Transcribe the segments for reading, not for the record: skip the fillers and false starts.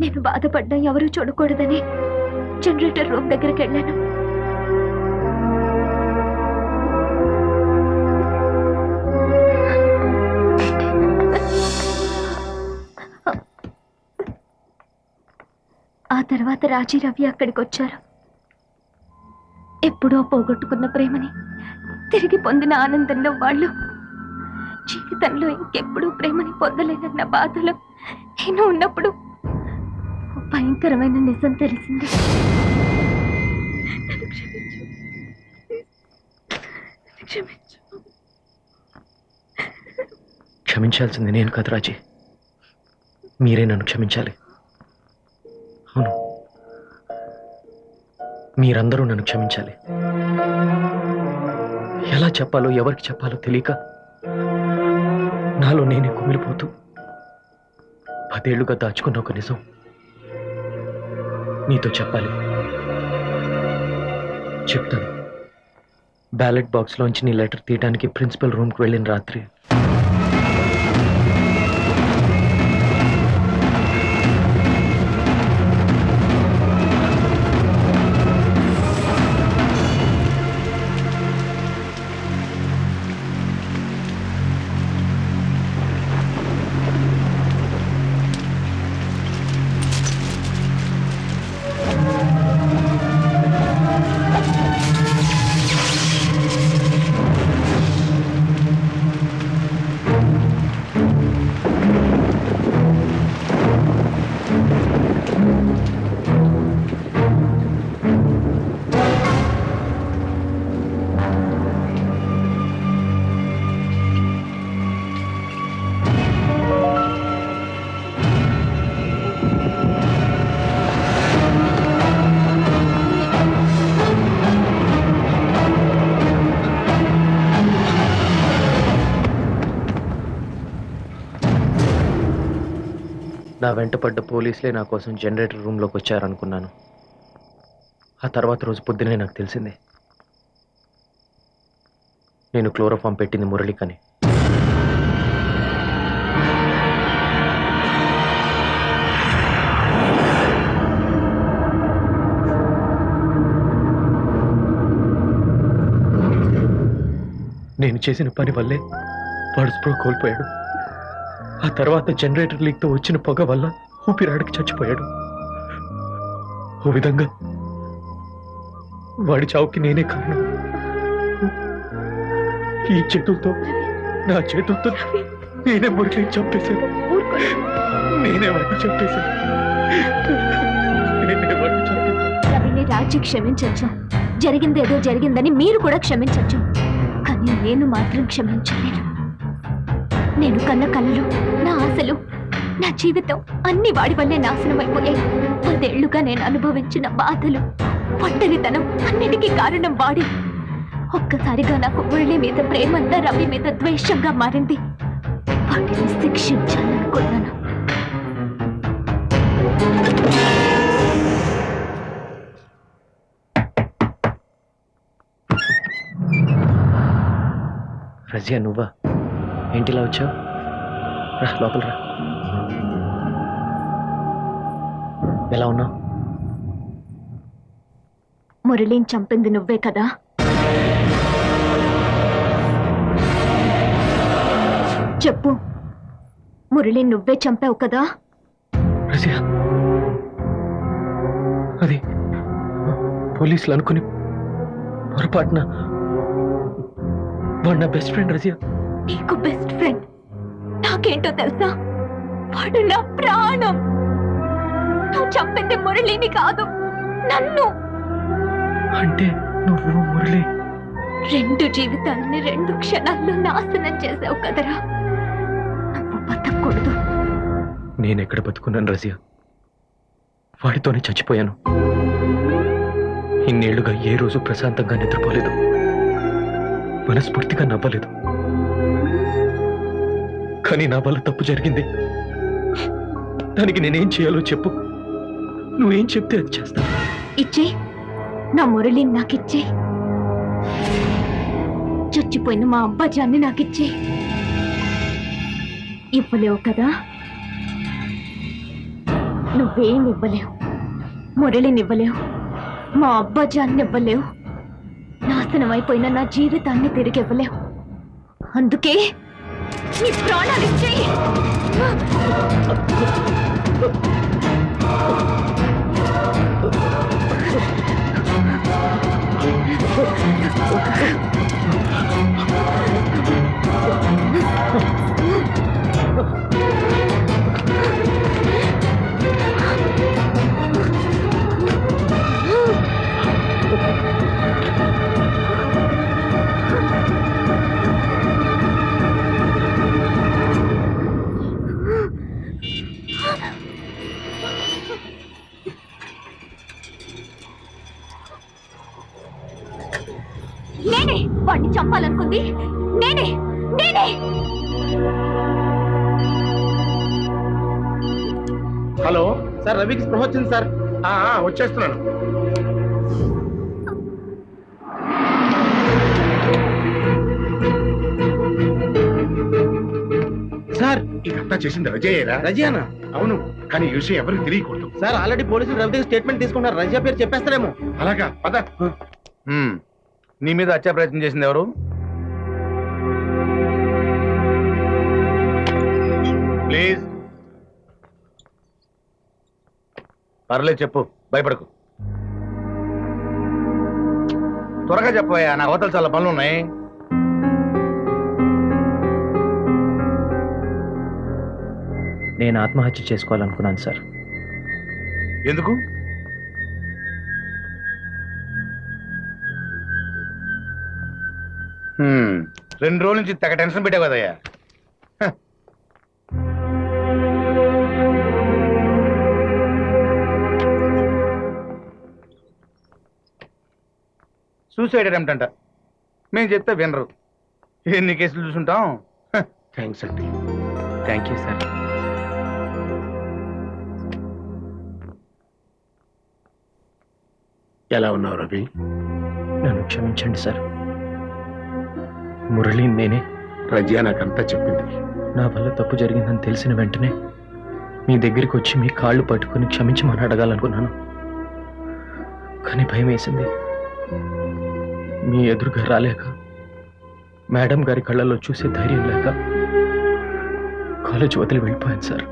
నేను బాధపడ్డా ఎవరూ చూడకూడదని జనరేటర్ రూమ్ దగ్గరికి వెళ్ళాను. ఆ తర్వాత రాజీ రవి అక్కడికి వచ్చారు. ఎప్పుడో పోగొట్టుకున్న ప్రేమని తిరిగి పొందిన ఆనందంలో వాళ్ళు జీవితంలో ఇంకెప్పుడూ ప్రేమని పొందలేనన్న బాధలో నేను ఉన్నప్పుడు భయంకరమైన నిజం తెలిసింది. క్షమించాల్సింది నేను కాదు రాజీ, మీరే నన్ను క్షమించాలి. అవును, మీరందరూ నన్ను క్షమించాలి. ఎలా చెప్పాలో ఎవరికి చెప్పాలో తెలియక నాలో నేనే కుమిలిపోతూ 10 ఏళ్లుగా దాచుకున్న ఒక నిజం నీతో చెప్పాలి. చెప్తాను. బ్యాలెట్ బాక్స్లోంచి నీ లెటర్ తీయడానికి ప్రిన్సిపల్ రూమ్కి వెళ్ళిన రాత్రి నా వెంట పడ్డ పోలీసులే నా కోసం జనరేటర్ రూమ్లోకి వచ్చారనుకున్నాను. ఆ తర్వాత రోజు పొద్దునే నాకు తెలిసింది నేను క్లోరోఫామ్ పెట్టింది మురళికని. నేను చేసిన పని వల్లే వాడు స్పృహ కోల్పోయాడు. ఆ తర్వాత జనరేటర్ లీక్తో వచ్చిన పొగ వల్ల ఊపిరాడికి చచ్చిపోయాడు. ఓ విధంగా వాడి చావుకి నేనే కారణం. ఈ చేతులతో, నా చేతులతో నేనే మురళిని చంపేశాను. నేనే వాడిని చంపేశాను. రవిని రాజీ క్షమించచ్చు. జరిగిందేదో జరిగిందని మీరు కూడా క్షమించచ్చు. కానీ నేను మాత్రం క్షమించలేను. నేను కన్న కలలు, నా ఆశలు, నా జీవితం అన్ని వాడి వల్లే నాశనం అయిపోయాయి. 10 ఏళ్లుగా నేను అనుభవించిన బాధలు, ఒంటరితనం అన్నిటికీ కారణం వాడి. ఒక్కసారిగా నాకు మురళి మీద ప్రేమంతా రవి మీద ద్వేషంగా మారింది. వాటిని శిక్షించాలనుకున్నాను. రజియా, నువ్వా? ఏంటిలా వచ్చావు? రా లోపల రా. ఎలా ఉన్నావు? మురళిని చంపింది నువ్వే కదా? చెప్పు, మురళిని నువ్వే చంపావు కదా? రజియా, అది పోలీసులు అనుకుని పొరపాటున. వాడు నా బెస్ట్ ఫ్రెండ్ రజియా. నీకు బెస్ట్ ఫ్రెండ్? నాకేంటో తెలుసా? వాడు నా ప్రాణం. నువ్వు చంపింది మురళిని కాదు, నన్ను. అంటే నువ్వు మురళి 2 జీవితాలని 2 క్షణాల్లో నాశనం చేసావు కదరా. నువ్వు బతకూడదు. నేనెక్కడ బతుకున్నాను రజియా? వాడితోనే చచ్చిపోయాను. ఇన్నేళ్లుగా ఏ రోజు ప్రశాంతంగా నిద్రపోలేదు, మనస్ఫూర్తిగా నవ్వలేదు. కానీ నా వల్ల తప్పు జరిగింది. దానికి నేనేం చేయాలో చెప్పు. నువ్వేం చెప్తే అది చేస్తా. ఇచ్చే, నా మురళిని నాకిచ్చే. చచ్చిపోయిన మా అబ్బాజాన్ని నాకిచ్చే. ఇవ్వలేవు కదా? నువ్వేం ఇవ్వలేవు, మురళినివ్వలేవు, మా అబ్బాజాన్ని ఇవ్వలేవు, నాశనం అయిపోయిన నా జీవితాన్ని తిరిగి ఇవ్వలేవు. అందుకే నీ ప్రాణాలు ఇచ్చేయి. నేనే వాడిని చంపాలనుకుంది, నేనే నేనే. హలో సార్, రవికి స్పృహ వచ్చింది సార్. వచ్చేస్తున్నాను. సార్, ఇదంతా చేసింది రజయ్యేరా? రజియానా? అవును, కానీ ఈ విషయం ఎవరికి తెలియకూడదు. సార్, ఆల్రెడీ పోలీసులు రవి దగ్గర స్టేట్మెంట్ తీసుకున్నారు. రజియా పేరు చెప్పేస్తారేమో. అలాగా, పద. నీ మీద హత్యా ప్రయత్నం చేసింది ఎవరు? ప్లీజ్. పర్లేదు, చెప్పు, భయపడకు. త్వరగా చెప్పవయ్యా, నా హోటల్ చాలా పనులు ఉన్నాయి. నేను ఆత్మహత్య చేసుకోవాలనుకున్నాను సార్. ఎందుకు? రెండు రోజుల నుంచి తెగ టెన్షన్ పెట్టావు కదయ్యా. సూసైడ్ అటెంప్ట్ అంట. మేము చెప్తే వినరు. ఎన్ని కేసులు చూసుంటాం. థ్యాంక్స్ అండి. Thank you sir. ఎలా ఉన్నావు రవి? నన్ను క్షమించండి సార్. మురళి నేనే. రజియా నాకంతా చెప్పింది. నా వల్ల తప్పు జరిగిందని తెలిసిన వెంటనే మీ దగ్గరికి వచ్చి మీ కాళ్ళు పట్టుకుని క్షమించమని అడగాలనుకున్నాను. కానీ భయం వేసింది. మీ ఎదురుగా రాలేక, మేడం గారి కళ్ళల్లో చూసే ధైర్యం లేక కాలేజ్ వదిలి వెళ్ళిపోయాను సార్.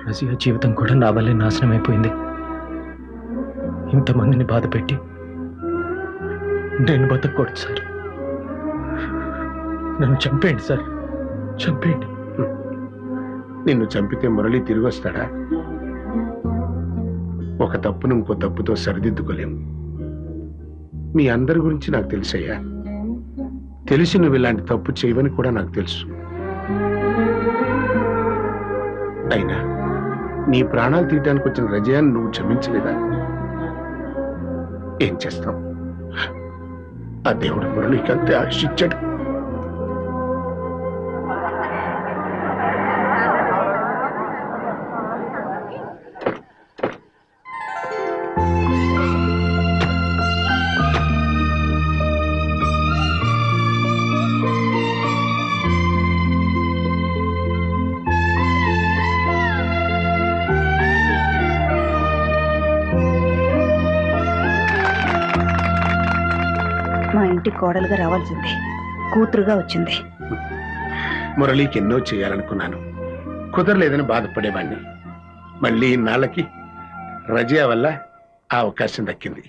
రజియా జీవితం కూడా నా వల్లే నాశనం అయిపోయింది. ఇంతమందిని బాధ పెట్టి నేను బతకూడదు సార్. నన్ను చంపేయండి సార్, చంపేయండి. నిన్ను చంపితే మురళి తిరిగి వస్తాడా? ఒక తప్పును ఇంకో తప్పుతో సరిదిద్దుకోలేము. మీ అందరి గురించి నాకు తెలుసయ్యా. తెలిసి నువ్వు ఇలాంటి తప్పు చేయవని కూడా నాకు తెలుసు. అయినా నీ ప్రాణాలు తీయడానికి వచ్చిన రజయాన్ని నువ్వు క్షమించలేదా? ఏం చేస్తాం? ఆ దేవుడు మురళికి అంతే ఆశించాడు. మా ఇంటి కోడలుగా రావాల్సిందే, కూతురుగా వచ్చింది. మురళికి ఎన్నో చేయాలనుకున్నాను, కుదరలేదని బాధపడేవాణ్ణి. మళ్ళీ ఇన్నాళ్ళకి రజియా వల్ల ఆ అవకాశం దక్కింది.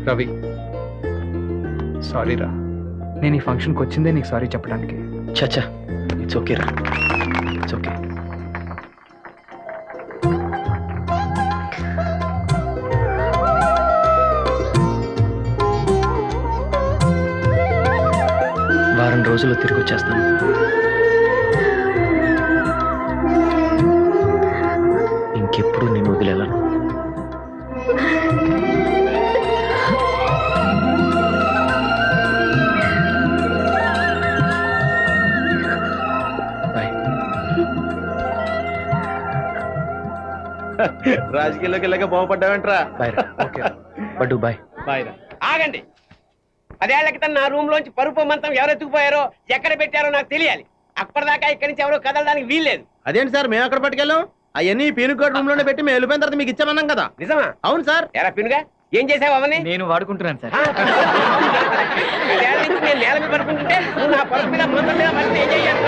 రవి, సారీ రా. నేను ఈ ఫంక్షన్కి వచ్చిందే నీకు సారీ చెప్పడానికి. చచ్చా, ఇట్స్ ఓకే రా, ఇట్స్ ఓకే. వారం రోజుల్లో తిరిగి వచ్చేస్తాను. ఇంకెప్పుడు నేను వదిలేలను. బాయ్. రాజకీయాల్లోకి వెళ్ళక బాగుపడ్డావేంట్రా? బాయ్ రా. Okay buddy, bye. బాయ్ రా. ఆగండి. 10 ఏళ్ల క్రితం నా రూమ్ లోంచి పరుపు మంతం ఎవరు ఎత్తుకుపోయారో, ఎక్కడ పెట్టారో నాకు తెలియాలి. అప్పటిదాకా ఇక్కడి నుంచి ఎవరో కదలడానికి వీల్లేదు. అదేంటి సార్, మేము అక్కడ పట్టుకెళ్ళాం. అవన్నీ పీనుకోట్ రూమ్ లోనే పెట్టి మేము వెళ్ళిపోయిన తర్వాత మీకు ఇచ్చామన్నాం కదా. నిజమా? అవును సార్. ఎరా పినుగా ఏం చేసావు అవని? నేను వాడుకుంటున్నాను సార్. నేను నేల మీద పడుకుంటుంటే నువ్వు నా పరుపు మీద మంచం మీద పడితే ఏం చేయాలి?